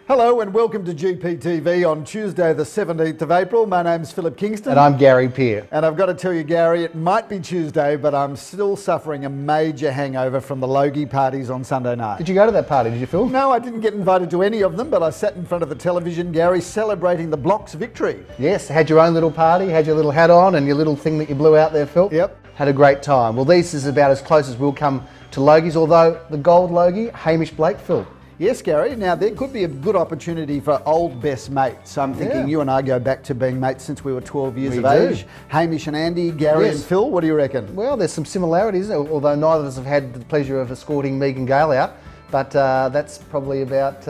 Hello and welcome to GPTV on Tuesday the 17th of April. My name's Philip Kingston. And I'm Gary Peer. And I've got to tell you, Gary, it might be Tuesday, but I'm still suffering a major hangover from the Logie parties on Sunday night. Did you go to that party, did you, Phil? No, I didn't get invited to any of them, but I sat in front of the television, Gary, celebrating the Block's victory. Yes, had your own little party, had your little hat on and your little thing that you blew out there, Phil. Yep. Had a great time. Well, this is about as close as we'll come to Logies, although the gold Logie, Hamish Blake, Phil. Yes, Gary. Now, there could be a good opportunity for old best mates. I'm thinking you and I go back to being mates since we were 12 years of age. Hamish and Andy, Gary and Phil, what do you reckon? Well, there's some similarities, although neither of us have had the pleasure of escorting Megan Gale out, but that's probably about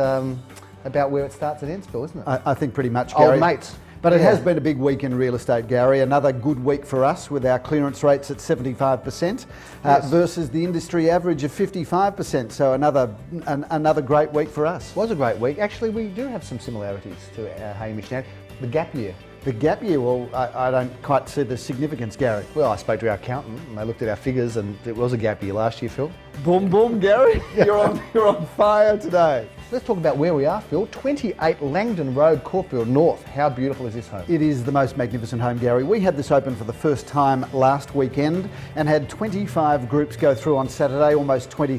where it starts and ends, Phil, isn't it? I think pretty much, Gary. Old mates. But it has been a big week in real estate, Gary. Another good week for us with our clearance rates at 75% versus the industry average of 55%. So another great week for us. It was a great week. Actually, we do have some similarities to Hamish now. The gap year. The gap year, well, I don't quite see the significance, Gary. Well, I spoke to our accountant and they looked at our figures and it was a gap year last year, Phil. Boom, boom, Gary. You're on fire today. Let's talk about where we are, Phil. 28 Langdon Road, CAULFIELD North. How beautiful is this home? It is the most magnificent home, Gary. We had this open for the first time last weekend and had 25 groups go through on Saturday, almost 20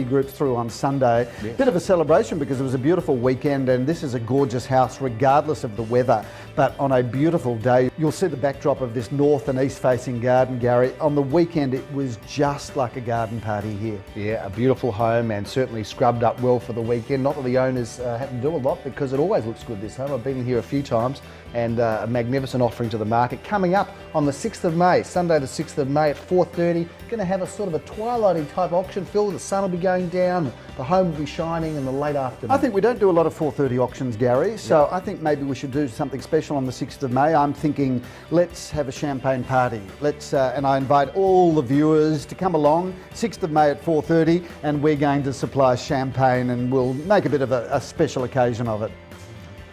groups through on Sunday. Yes. Bit of a celebration because it was a beautiful weekend and this is a gorgeous house regardless of the weather. But on a beautiful day, you'll see the backdrop of this north and east facing garden, Gary. On the weekend, it was just like a garden party here. Yeah, a beautiful home and certainly scrubbed up well for the weekend. Not that the owners had to do a lot because it always looks good, this home. I've been in here a few times and a magnificent offering to the market. Coming up on the 6th of May, Sunday the 6th of May at 4:30, going to have a sort of a twilighty type auction, Phil. The sun will be going down, the home will be shining in the late afternoon. I think we don't do a lot of 4:30 auctions, Gary, so I think maybe we should do something special on the 6th of May. I'm thinking let's have a champagne party. And I invite all the viewers to come along, 6th of May at 4:30, and we're going to supply champagne and we'll make a bit of a special occasion of it.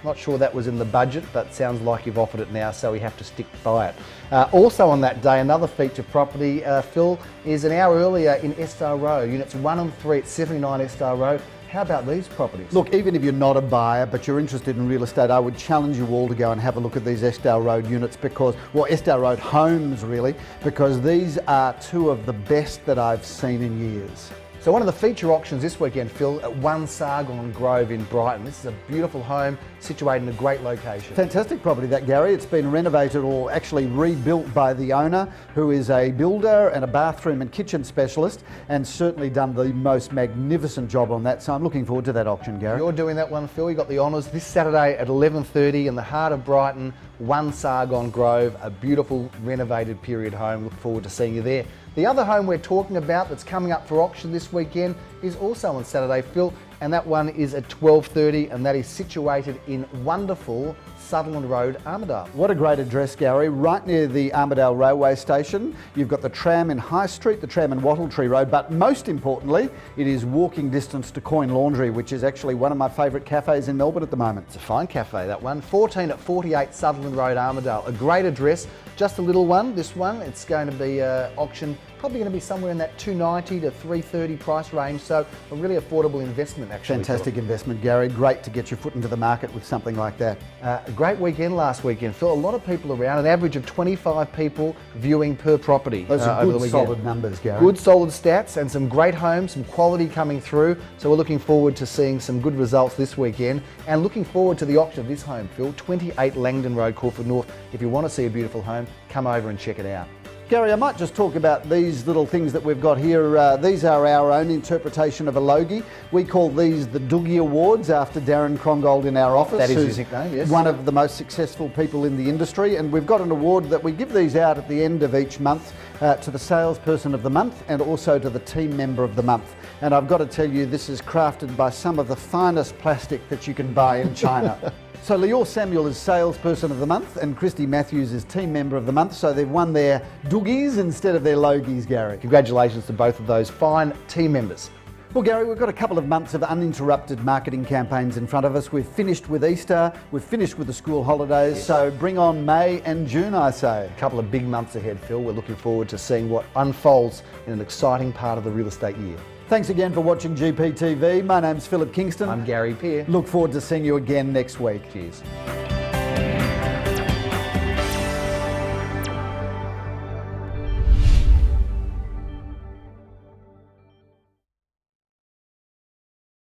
Not sure that was in the budget, but sounds like you've offered it now, so we have to stick by it. Also on that day, another feature property, Phil, is an hour earlier in ESKDALE Road, units 1 and 3 at 79 ESKDALE Road. How about these properties? Look, even if you're not a buyer, but you're interested in real estate, I would challenge you all to go and have a look at these ESKDALE Road units ESKDALE Road homes really, because these are two of the best that I've seen in years. So one of the feature auctions this weekend, Phil, at 1 SARGON Grove in Brighton. This is a beautiful home situated in a great location. Fantastic property that, Gary. It's been renovated or actually rebuilt by the owner, who is a builder and a bathroom and kitchen specialist, and certainly done the most magnificent job on that. So I'm looking forward to that auction, Gary. You're doing that one, Phil. You got the honours this Saturday at 11:30 in the heart of Brighton, 1 SARGON Grove, a beautiful renovated period home. Look forward to seeing you there. The other home we're talking about that's coming up for auction this weekend is also on Saturday, Phil, and that one is at 12:30, and that is situated in wonderful Sutherland Road, Armidale. What a great address, Gary. Right near the Armidale railway station. You've got the tram in High Street, the tram in Wattle Tree Road, but most importantly, it is walking distance to Coin Laundry, which is actually one of my favourite cafes in Melbourne at the moment. It's a fine cafe, that one. 14 at 48 Sutherland Road, Armidale. A great address, just a little one. This one, it's going to be auctioned, probably going to be somewhere in that $290 to $330 price range, so a really affordable investment actually. Fantastic investment, Gary. Great to get your foot into the market with something like that. A great weekend last weekend, Phil. A lot of people around, an average of 25 people viewing per property. Those are good, solid numbers, Gary. Good, solid stats and some great homes, some quality coming through. So we're looking forward to seeing some good results this weekend and looking forward to the auction of this home, Phil. 28 Langdon Road, CAULFIELD North. If you want to see a beautiful home, come over and check it out. Gary, I might just talk about these little things that we've got here. These are our own interpretation of a Logie. We call these the Doogie Awards after Darren Krongold in our office. That is his nickname, yes. One of the most successful people in the industry. And we've got an award that we give these out at the end of each month to the salesperson of the month and also to the team member of the month. And I've got to tell you, this is crafted by some of the finest plastic that you can buy in China. So Lior Samuel is Salesperson of the Month and Christy Matthews is Team Member of the Month. So they've won their Doogies instead of their Logies, Gary. Congratulations to both of those fine team members. Well, Gary, we've got a couple of months of uninterrupted marketing campaigns in front of us. We've finished with Easter, we've finished with the school holidays, so bring on May and June, I say. A couple of big months ahead, Phil. We're looking forward to seeing what unfolds in an exciting part of the real estate year. Thanks again for watching GPTV. My name's Philip Kingston. I'm Gary Peer. Look forward to seeing you again next week. Cheers.